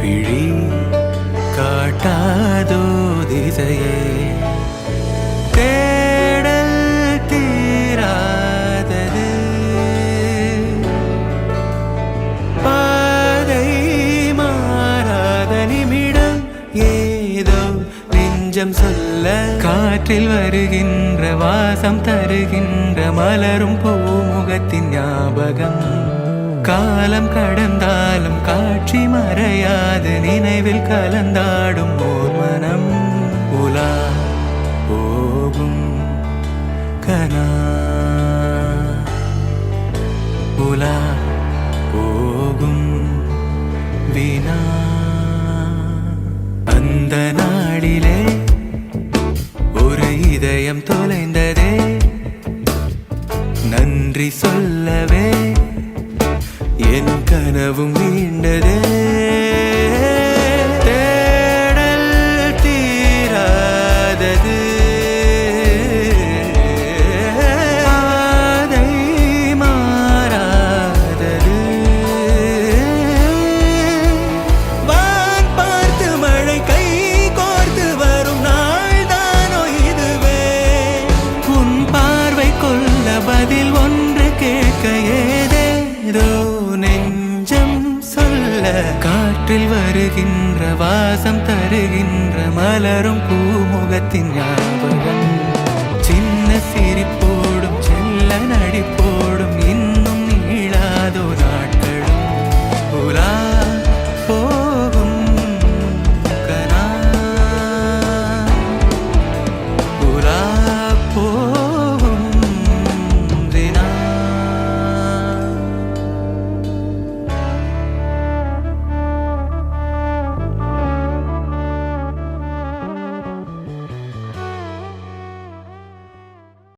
விழி காட்டாதோ திசையே தேடல் தீராதது பாதை மாறாத நிமிடம் ஏதோ நெஞ்சம் சொல்ல காற்றில் வருகின்ற வாசம் தருகின்ற மலரும் பூமுகத்தின் ஞாபகம் காலம் கடந்தாலும் காட்சி மறையாது நினைவில் கலந்தாடும் ஓர் மனம் உலா போகும் கனா உலா போகும் வினா அந்த நாளிலே ஒரு இதயம் தொலைந்ததே நன்றி சொல்லவே என் கனவும் மீண்டதே தேடல் தீராதது பாதை மாறாதது வான் பார்த்து மழை கை கோர்த்து வரும் நாள் தானோ இதுவே உன் பார்வை கொள்ள பதில் ஒன்று கேட்க ஏதேதோ நெஞ்சம் சொல்ல காற்றில் வருகின்ற வாசம் தருகின்ற மலரும் பூமுகத்தின் ஞாபகம் சின்ன சிரிப்போடும் செல்ல நடிப்போடும்